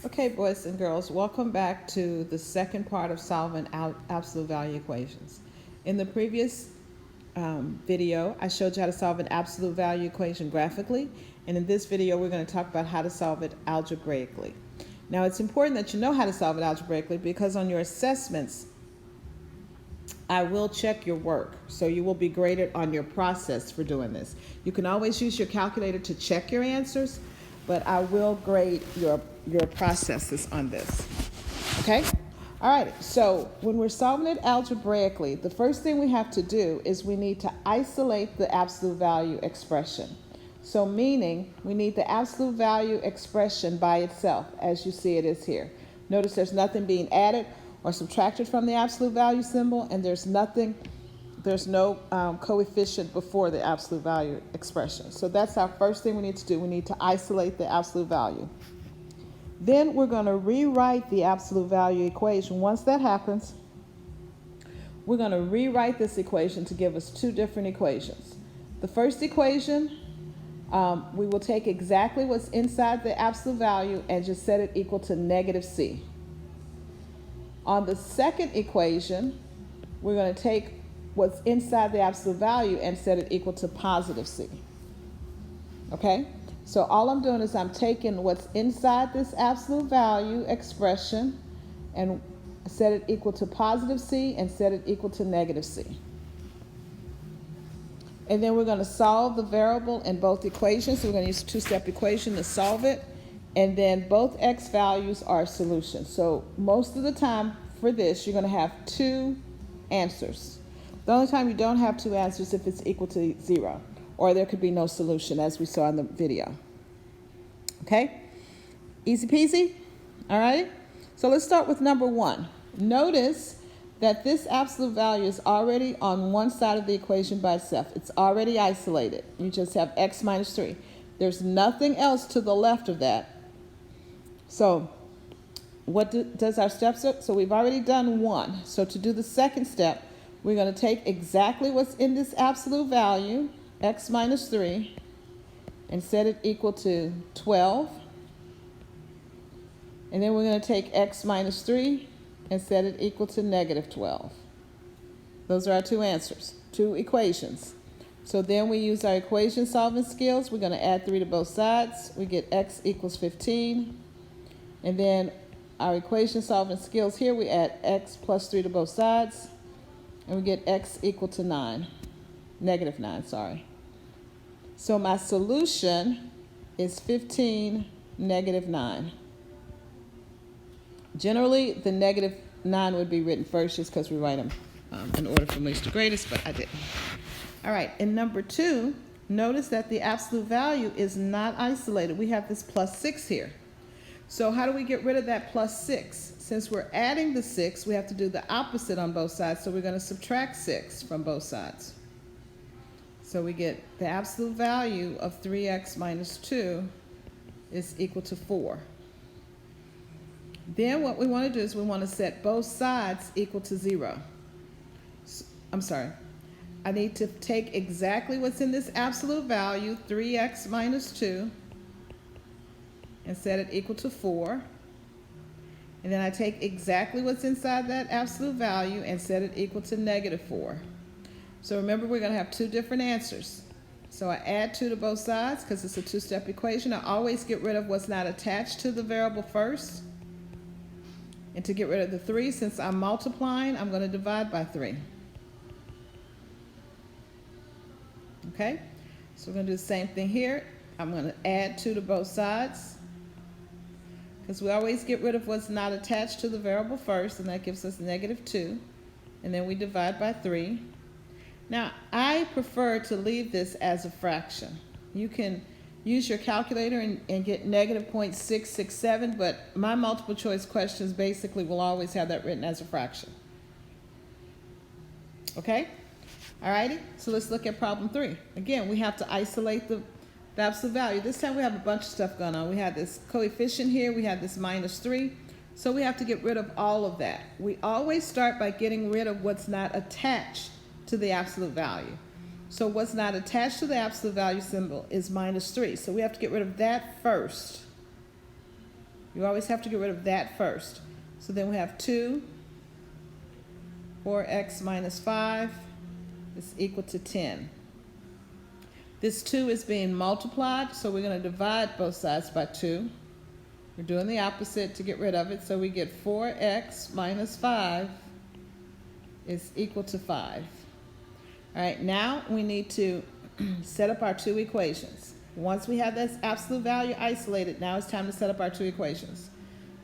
Okay, boys and girls, welcome back to the second part of solving absolute value equations. In the previous video, I showed you how to solve an absolute value equation graphically, and in this video, we're going to talk about how to solve it algebraically. Now, it's important that you know how to solve it algebraically because on your assessments, I will check your work, so you will be graded on your process for doing this. You can always use your calculator to check your answers, but I will grade your processes on this. Okay? All right, so when we're solving it algebraically, the first thing we have to do is we need to isolate the absolute value expression. So meaning we need the absolute value expression by itself, as you see it is here. Notice there's nothing being added or subtracted from the absolute value symbol, and there's no coefficient before the absolute value expression. So that's our first thing we need to do. We need to isolate the absolute value. Then we're going to rewrite the absolute value equation. Once that happens, we're going to rewrite this equation to give us two different equations. The first equation, we will take exactly what's inside the absolute value and just set it equal to negative c. On the second equation, we're going to take what's inside the absolute value and set it equal to positive c. Okay? So all I'm doing is I'm taking what's inside this absolute value expression and set it equal to positive c and set it equal to negative c. And then we're going to solve the variable in both equations. So we're going to use a two-step equation to solve it. And then both x values are solutions. So most of the time for this, you're going to have two answers. The only time you don't have two answers is if it's equal to 0, or there could be no solution, as we saw in the video. Okay? Easy peasy? All right? So let's start with number 1. Notice that this absolute value is already on one side of the equation by itself. It's already isolated. You just have x minus 3. There's nothing else to the left of that. So what does our steps look? So we've already done 1. So to do the second step, we're going to take exactly what's in this absolute value, x minus 3, and set it equal to 12. And then we're going to take x minus 3 and set it equal to negative 12. Those are our two answers, two equations. So then we use our equation solving skills. We're going to add 3 to both sides. We get x equals 15. And then our equation solving skills here, we add x plus 3 to both sides. And we get x equal to 9. Negative 9, sorry. So my solution is 15, negative 9. Generally, the negative 9 would be written first just because we write them in order from least to greatest, but I didn't. All right, in number 2, notice that the absolute value is not isolated. We have this plus 6 here. So how do we get rid of that plus 6? Since we're adding the 6, we have to do the opposite on both sides, so we're going to subtract 6 from both sides. So we get the absolute value of 3x minus 2 is equal to 4. Then what we want to do is we want to set both sides equal to 0. I'm sorry. I need to take exactly what's in this absolute value, 3x minus 2, and set it equal to 4. And then I take exactly what's inside that absolute value and set it equal to negative 4. So remember, we're going to have two different answers. So I add 2 to both sides because it's a two-step equation. I always get rid of what's not attached to the variable first. And to get rid of the 3, since I'm multiplying, I'm going to divide by 3. Okay? So we're going to do the same thing here. I'm going to add 2 to both sides, because we always get rid of what's not attached to the variable first, and that gives us negative 2. And then we divide by 3. Now, I prefer to leave this as a fraction. You can use your calculator and get negative 0.667, but my multiple choice questions basically will always have that written as a fraction. Okay? Alrighty, so let's look at problem 3. Again, we have to isolate the absolute value. This time we have a bunch of stuff going on. We have this coefficient here, we have this minus 3, so we have to get rid of all of that. We always start by getting rid of what's not attached to the absolute value. So what's not attached to the absolute value symbol is minus 3. So we have to get rid of that first. You always have to get rid of that first. So then we have 2, 4x minus 5 is equal to 10. This 2 is being multiplied, so we're going to divide both sides by 2. We're doing the opposite to get rid of it, so we get 4x minus 5 is equal to 5. All right, now we need to set up our two equations. Once we have this absolute value isolated, now it's time to set up our two equations.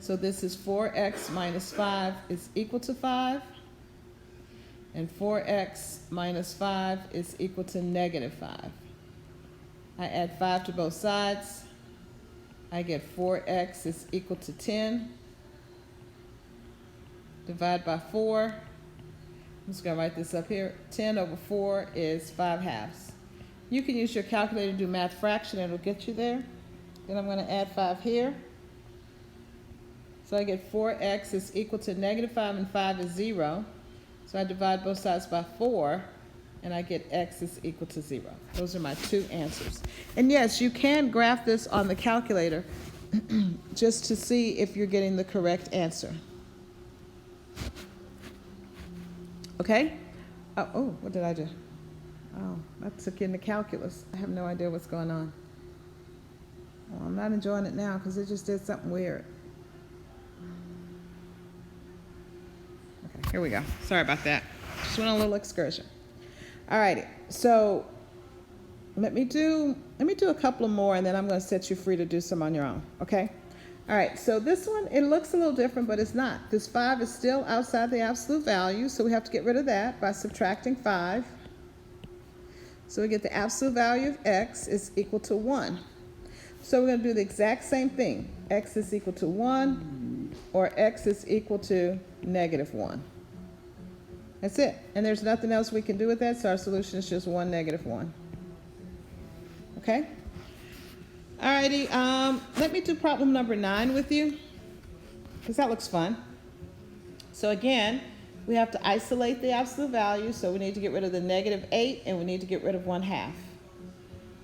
So this is 4x minus 5 is equal to 5, and 4x minus 5 is equal to negative 5. I add 5 to both sides. I get 4x is equal to 10. Divide by 4. I'm just going to write this up here. 10 over 4 is 5/2. You can use your calculator to do math fraction. It'll get you there. Then I'm going to add 5 here. So I get 4x is equal to negative 5, and 5 is 0. So I divide both sides by 4, and I get x is equal to 0. Those are my two answers. And yes, you can graph this on the calculator just to see if you're getting the correct answer. Okay? Oh, what did I do? Oh, I took in the calculus. I have no idea what's going on. Well, I'm not enjoying it now because it just did something weird. Okay, here we go. Sorry about that. Just went on a little excursion. All righty. So let me do a couple more, and then I'm going to set you free to do some on your own. Okay? All right. So this one, it looks a little different, but it's not. This 5 is still outside the absolute value, so we have to get rid of that by subtracting 5. So we get the absolute value of x is equal to 1. So we're going to do the exact same thing. X is equal to 1, or x is equal to negative 1. That's it. And there's nothing else we can do with that, so our solution is just 1, negative 1. Okay? Alrighty, let me do problem number 9 with you, because that looks fun. So again, we have to isolate the absolute value, so we need to get rid of the negative 8, and we need to get rid of 1/2.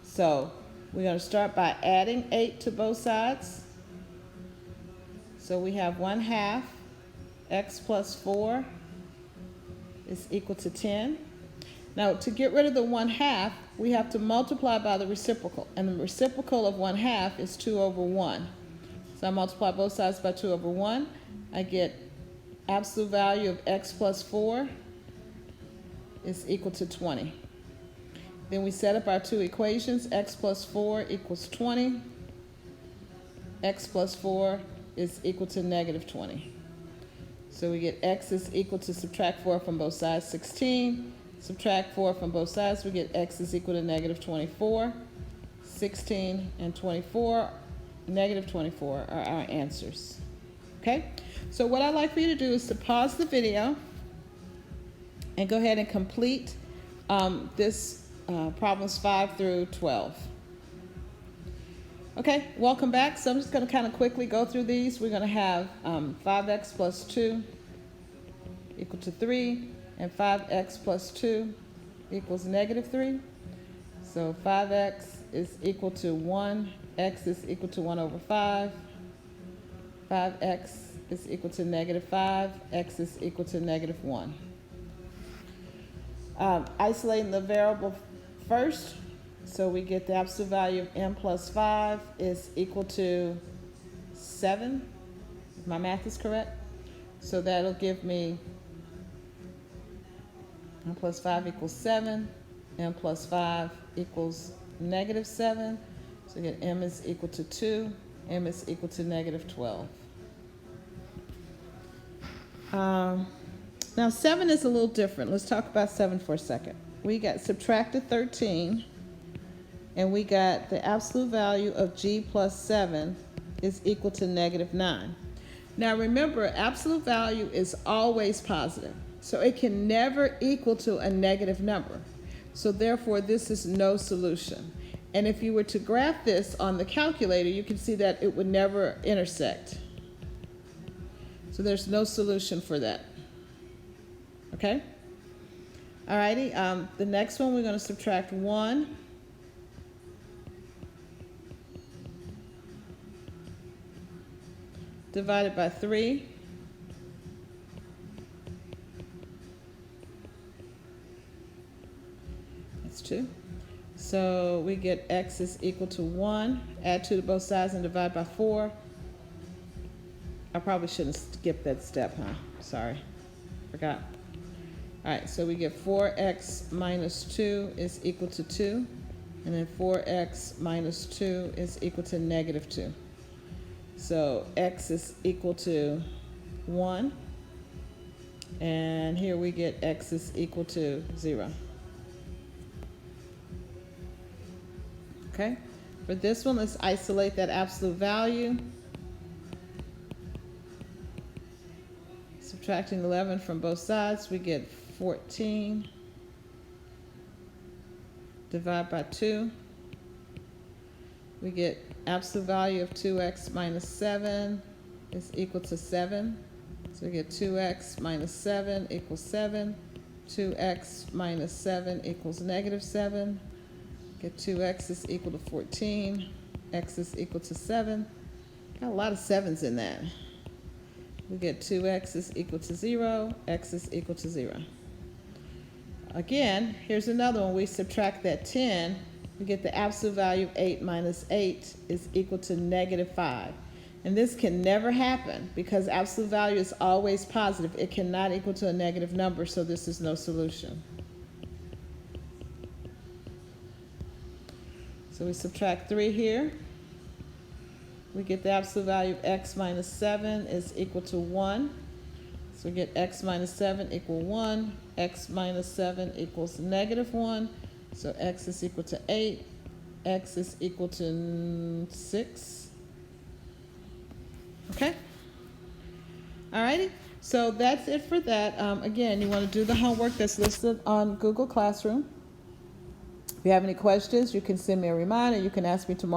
So we're going to start by adding 8 to both sides. So we have 1/2 x plus 4 is equal to 10. Now, to get rid of the 1/2, we have to multiply by the reciprocal, and the reciprocal of 1/2 is 2 over 1. So I multiply both sides by 2 over 1. I get absolute value of x plus 4 is equal to 20. Then we set up our two equations. X plus 4 equals 20. X plus 4 is equal to negative 20. So we get x is equal to, subtract 4 from both sides, 16. Subtract 4 from both sides, we get x is equal to negative 24. 16 and 24, negative 24 are our answers. Okay? So what I'd like for you to do is to pause the video and go ahead and complete this problems 5 through 12. Okay, welcome back. So I'm just going to kind of quickly go through these. We're going to have 5x plus 2 equal to 3, and 5x plus 2 equals negative 3. So 5x is equal to 1, x is equal to 1 over 5, 5x is equal to negative 5, x is equal to negative 1. Isolating the variable first, so we get the absolute value of m plus 5 is equal to 7, if my math is correct. So that'll give me m plus 5 equals 7, m plus 5 equals negative 7. So we get m is equal to 2, m is equal to negative 12. Now 7 is a little different. Let's talk about 7 for a second. We got subtracted 13, and we got the absolute value of g plus 7 is equal to negative 9. Now remember, absolute value is always positive, so it can never equal to a negative number. So therefore, this is no solution. And if you were to graph this on the calculator, you can see that it would never intersect. So there's no solution for that. Okay? Alrighty, the next one we're going to subtract 1. divided by 3. That's 2. So we get x is equal to 1. Add 2 to both sides and divide by 4. I probably shouldn't skip that step, huh? Sorry. Forgot. All right, so we get 4x minus 2 is equal to 2. And then 4x minus 2 is equal to negative 2. So x is equal to 1. And here we get x is equal to 0. Okay? For this one, let's isolate that absolute value. Subtracting 11 from both sides, we get 14. Divide by 2. We get absolute value of 2x minus 7 is equal to 7. So we get 2x minus 7 equals 7. 2x minus 7 equals negative 7. Get 2x is equal to 14. X is equal to 7. Got a lot of 7's in that. We get 2x is equal to 0. X is equal to 0. Again, here's another one. We subtract that 10. We get the absolute value of 8 minus 8 is equal to negative 5. And this can never happen because absolute value is always positive. It cannot equal to a negative number, so this is no solution. So we subtract 3 here. We get the absolute value of x minus 7 is equal to 1. So we get x minus 7 equal 1. X minus 7 equals negative 1. So x is equal to 8. X is equal to 6. Okay? Alrighty. So that's it for that. Again, you want to do the homework that's listed on Google Classroom. If you have any questions, you can send me a reminder. You can ask me tomorrow.